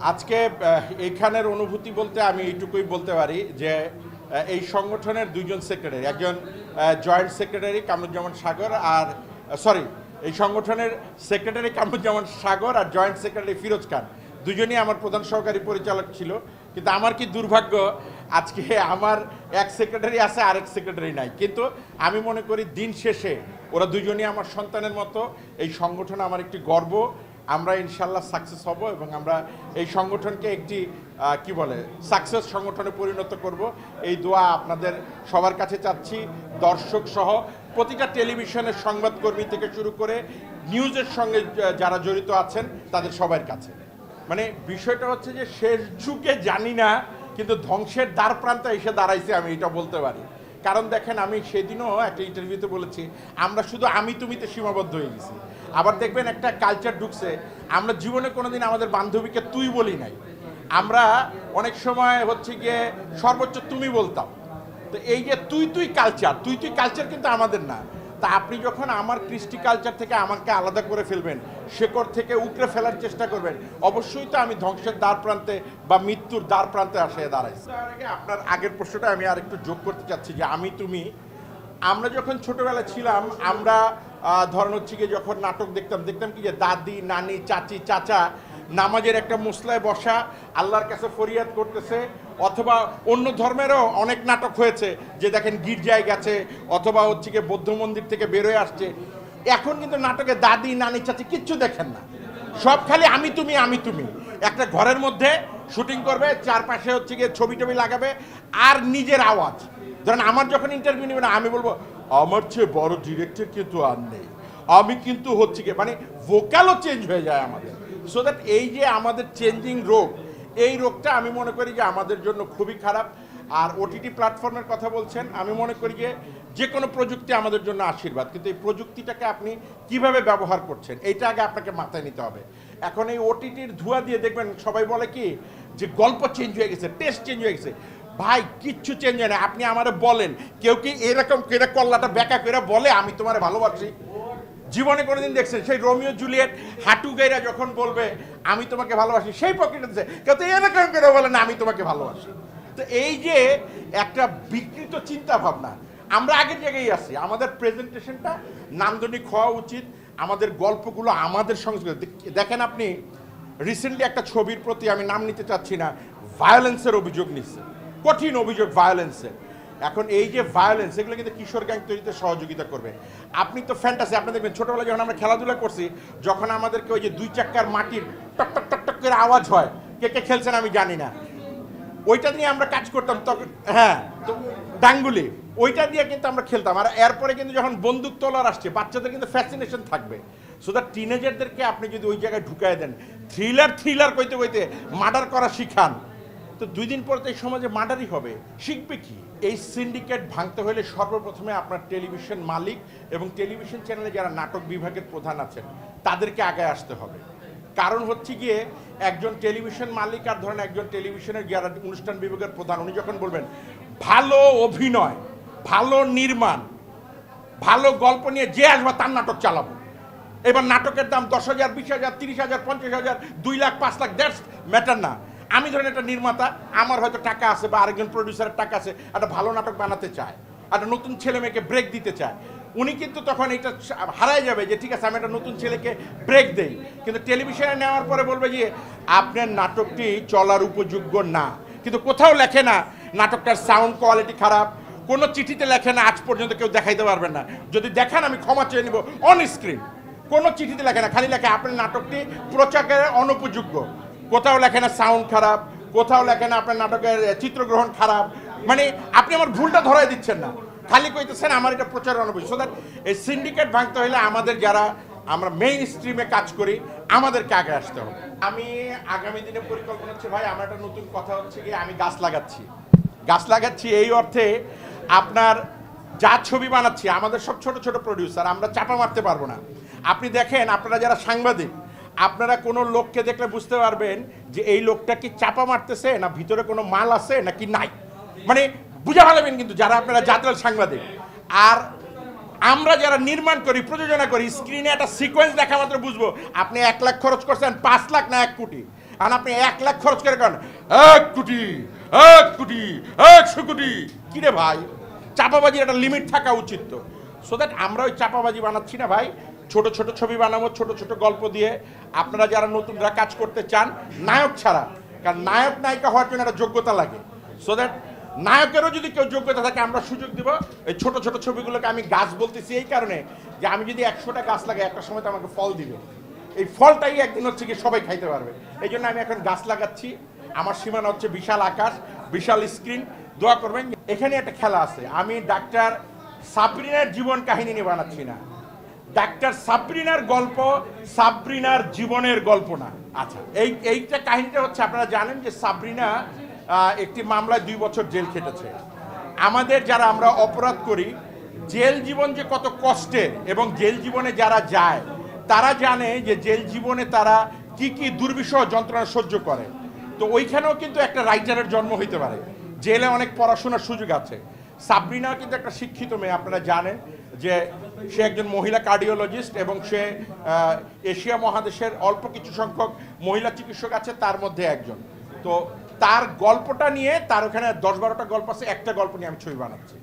আজকে এইখানের অনুভূতি বলতে আমি এইটুকুই বলতে পারি যে এই সংগঠনের দুইজন সেক্রেটারি, একজন জয়েন্ট সেক্রেটারি কামরুজ্জামান সাগর আর এই সংগঠনের সেক্রেটারি কামরুজ্জামান সাগর আর জয়েন্ট সেক্রেটারি ফিরোজ খান দুজনই আমার প্রধান সহকারী পরিচালক ছিল। কিন্তু আমার কি দুর্ভাগ্য, আজকে আমার এক সেক্রেটারি আছে আরেক সেক্রেটারি নাই। কিন্তু আমি মনে করি দিন শেষে ওরা দুজনই আমার সন্তানের মতো। এই সংগঠন আমার একটি গর্ব। আমরা ইনশাল্লাহ সাকসেস হব এবং আমরা এই সংগঠনকে একটি সাকসেস সংগঠনে পরিণত করব। এই দোয়া আপনাদের সবার কাছে চাচ্ছি, দর্শক সহ প্রতিটা টেলিভিশনের সংবাদকর্মী থেকে শুরু করে নিউজের সঙ্গে যারা জড়িত আছেন তাদের সবার কাছে। মানে বিষয়টা হচ্ছে যে শেষ যুগে জানি না, কিন্তু ধ্বংসের দ্বার প্রান্তে এসে দাঁড়াইছে, আমি এটা বলতে পারি। কারণ দেখেন, আমি সেদিনও একটা ইন্টারভিউতে বলেছি আমরা শুধু আমি তুমিতে সীমাবদ্ধ হয়ে গেছি। আবার দেখবেন একটা কালচার ঢুকছে, আমরা জীবনে কোনোদিন আমাদের বান্ধবীকে তুই বলি নাই, আমরা অনেক সময় হচ্ছে গিয়ে সর্বোচ্চ তুমি বলতাম। তো এই যে তুই কালচার কিন্তু আমাদের না। তা আপনি যখন আমার কৃষ্টি কালচার থেকে আমাকে আলাদা করে ফেলবেন, শেকড় থেকে উকড়ে ফেলার চেষ্টা করবেন, অবশ্যই তো আমি ধ্বংসের দ্বার প্রান্তে বা মৃত্যুর দ্বার প্রান্তে আসে দাঁড়াইছি। আপনার আগের প্রশ্নটা আমি আর একটু যোগ করতে চাচ্ছি যে আমরা যখন ছোটবেলা ছিলাম, আমরা ধরেন হচ্ছে গিয়ে যখন নাটক দেখতাম কি যে দাদি, নানি, চাচি, চাচা নামাজের একটা মুসলায় বসা আল্লাহর কাছে ফরিয়াদ করতেছে। অথবা অন্য ধর্মেরও অনেক নাটক হয়েছে যে দেখেন গির্জায় গেছে অথবা হচ্ছে গিয়ে বৌদ্ধ মন্দির থেকে বেরোয় আসছে। এখন কিন্তু নাটকে দাদি, নানি, চাচি কিচ্ছু দেখেন না, সব খালি আমি তুমি। একটা ঘরের মধ্যে শুটিং করবে, চারপাশে হচ্ছে গিয়ে ছবি টবি লাগাবে আর নিজের আওয়াজ। ধরেন আমার যখন ইন্টারভিউ নেবে না, আমি বলবো আমার চেয়ে বড় ডিরেক্টর কিন্তু আর নেই, আমি কিন্তু হচ্ছে গিয়ে ভোকালও চেঞ্জ হয়ে যায় আমাদের। সো দ্যাট এই যে আমাদের চেঞ্জিং রোগ, এই রোগটা আমি মনে করি যে আমাদের জন্য খুবই খারাপ। আর ওটিটি প্ল্যাটফর্মের কথা বলছেন, আমি মনে করি যে কোনো প্রযুক্তি আমাদের জন্য আশীর্বাদ, কিন্তু এই প্রযুক্তিটাকে আপনি কিভাবে ব্যবহার করছেন এইটা আগে আপনাকে মাথায় নিতে হবে। এখন এই ওটিটির ধোঁয়া দিয়ে দেখবেন সবাই বলে কি যে গল্প চেঞ্জ হয়ে গেছে, টেস্ট চেঞ্জ হয়ে গেছে। ভাই কিচ্ছু চেঞ্জ হয় না। আপনি আমারে বলেন, কেউ কি এরকম করে কল্লাটা ব্যাকা করে বলে আমি তোমারে ভালোবাসি? জীবনে কোনোদিন দেখছেন সেই রোমিও জুলিয়েট হাঁটু গাইরা যখন বলবে আমি তোমাকে ভালোবাসি, সেই পকেটে কেউ তো এরকম করে বলে না আমি তোমাকে ভালোবাসি? তো এই যে একটা বিকৃত চিন্তা ভাবনা, আমরা আগের জায়গায় আছি। আমাদের প্রেজেন্টেশনটা নান্দনিক হওয়া উচিত, আমাদের গল্পগুলো আমাদের সংস্কৃতি। দেখেন আপনি রিসেন্টলি একটা ছবির প্রতি, আমি নাম নিতে চাচ্ছি না, ভায়োলেন্সের অভিযোগ নিচ্ছে, কঠিন অভিযোগ ভায়োলেন্সের। এখন এই যে ভায়োলেন্স, এগুলো কিন্তু কিশোর গ্যাং তৈরিতে সহযোগিতা করবে। আপনি তো ফ্যান্টাসি, আপনি দেখবেন ছোটবেলায় যখন আমরা খেলাধুলা করছি, যখন আমাদেরকে ওই যে 2 চাক্কার মাটির টক টক টক টক করে আওয়াজ হয়, কে কে খেলছেন আমি জানি না, ওইটা নিয়ে আমরা কাজ করতাম তখন। হ্যাঁ, তো ডাঙ্গুলি ওইটা দিয়ে কিন্তু আমরা খেলতাম। আর এরপরে কিন্তু যখন বন্দুক তোলার আসছে, বাচ্চাদের কিন্তু ফ্যাসিনেশন থাকবে। সো দ্যাট টিনেজারদেরকে আপনি যদি ওই জায়গায় ঢুকায় দেন, থ্রিলার কইতে মার্ডার করা শিখান, তো 2 দিন পর তো এই সমাজে মার্ডারই হবে, শিখবে কি? এই সিন্ডিকেট ভাঙতে হলে সর্বপ্রথমে আপনার টেলিভিশন মালিক এবং টেলিভিশন চ্যানেলে যারা নাটক বিভাগের প্রধান আছেন তাদেরকে আগে আসতে হবে। কারণ হচ্ছে গিয়ে একজন টেলিভিশন মালিক আর ধরেন একজন টেলিভিশনের যারা অনুষ্ঠান বিভাগের প্রধান, উনি যখন বলবেন ভালো অভিনয়, ভালো নির্মাণ, ভালো গল্প নিয়ে যে আসবে তার নাটক চালাবো, এবার নাটকের দাম 10,000, 20,000, 30,000, 50,000, 2 লাখ, 5 লাখ, দ্যাটস ম্যাটার না। আমি ধরেন একটা নির্মাতা, আমার হয়তো টাকা আছে বা আরেকজন প্রডিউসারের টাকা আছে, একটা ভালো নাটক বানাতে চায়, একটা নতুন ছেলে মেয়েকে ব্রেক দিতে চায়, উনি কিন্তু তখন এটা হারায় যাবে যে ঠিক আছে আমি একটা নতুন ছেলেকে ব্রেক দেই। কিন্তু টেলিভিশনে নেওয়ার পরে বলবে যে আপনার নাটকটি চলার উপযোগ্য না। কিন্তু কোথাও লেখে না নাটকটার সাউন্ড কোয়ালিটি খারাপ, কোনো চিঠিতে লেখে না, আজ পর্যন্ত কেউ দেখাইতে পারবেন না। যদি দেখান আমি ক্ষমা চেয়ে নিব অন স্ক্রিন। কোনো চিঠিতে লেখে না, খালি লেখে আপনার নাটকটি প্রচারের অনুপযোগ্য। কোথাও লেখে না সাউন্ড খারাপ, কোথাও লেখে না আপনার নাটকের চিত্রগ্রহণ খারাপ। মানে আপনি আমার ভুলটা ধরাই দিচ্ছেন না, খালি কইতেছেন আমার এটা প্রচারের অনুপযোগী। সো দ্যাট এই সিন্ডিকেট ভাঙতে হলে আমাদের যারা আমরা মেইন স্ট্রিমে কাজ করি আমাদেরকে আগে আসতে হবে। আমি আগামী দিনে পরিকল্পনা হচ্ছে ভাই, আমার একটা নতুন কথা হচ্ছে গিয়ে আমি গাছ লাগাচ্ছি এই অর্থে আপনার যা ছবি বানাচ্ছি আমাদের সব ছোট ছোট প্রডিউসার, আমরা চাপা মারতে পারবো না। আপনি দেখেন, আপনারা যারা সাংবাদিক, আপনারা কোনো লোককে দেখলে বুঝতে পারবেন যে এই লোকটা কি চাপা মারতেছে না ভিতরে কোনো মাল আছে নাকি নাই, মানে বুঝে ফেলাবেন কিন্তু যারা আপনারা জাতীয় সাংবাদিক। আর আমরা যারা নির্মাণ করি, প্রযোজনা করি, স্ক্রিনে একটা সিকোয়েন্স দেখা মাত্র বুঝবো আপনি 1 লাখ খরচ করছেন, 5 লাখ না 1 কোটি। আর আপনি 1 লাখ খরচ করে করেন 1 কোটি 1 কোটি 100 কোটি। কিরে ভাই, চাপাবাজির একটা লিমিট থাকা উচিত তো। সো দ্যাট আমরা ওই চাপাবাজি বানাচ্ছি না ভাই, ছোট ছোট ছবি বানাবো, ছোট ছোট গল্প দিয়ে। আপনারা যারা নতুনরা কাজ করতে চান নায়ক ছাড়া, কারণ নায়ক নায়িকা হওয়ার জন্য একটা যোগ্যতা লাগে। সো দ্যাট নায়কেরও যদি কেউ যোগ্যতা থাকে আমরা সুযোগ দিব। এই ছোট ছোট ছবিগুলোকে আমি গাছ বলতেছি এই কারণে যে আমি যদি 100টা গাছ লাগাই একটা সময় তো আমাকে ফল দিবে, এই ফলটাই একদিন হচ্ছে কি সবাই খাইতে পারবে। এই জন্য আমি এখন গাছ লাগাচ্ছি। আমার সীমানা হচ্ছে বিশাল আকাশ, বিশাল স্ক্রিন। দোয়া করবেন। এখানে একটা খেলা আছে, আমি ডাক্তার সাবরিনার জীবন কাহিনী নিয়ে বানাচ্ছি না, ডাক্তার সাবরিনার গল্প, সাবরিনার জীবনের গল্প না। আচ্ছা, এইটা কাহিনীটা হচ্ছে আপনারা জানেন যে সাবরিনা একটি মামলায় 2 বছর জেল খেটেছে। আমাদের যারা আমরা অপরাধ করি, জেল জীবন যে কত কষ্টের, এবং জেল জীবনে যারা যায় তারা জানে যে জেল জীবনে তারা কি কি দুর্বিষহ যন্ত্রণা সহ্য করে। তো ওইখানেও কিন্তু একটা রাইটারের জন্ম হইতে পারে, জেলে অনেক পড়াশোনার সুযোগ আছে। সাবরিনা কিন্তু একটা শিক্ষিত মেয়ে, আপনারা জানেন যে সে একজন মহিলা কার্ডিওলজিস্ট, এবং সে এশিয়া মহাদেশের অল্প কিছু সংখ্যক মহিলা চিকিৎসক আছে তার মধ্যে একজন। তো তার গল্পটা নিয়ে, তার ওখানে 10-12টা গল্প আছে, একটা গল্প নিয়ে আমি ছবি বানাচ্ছি।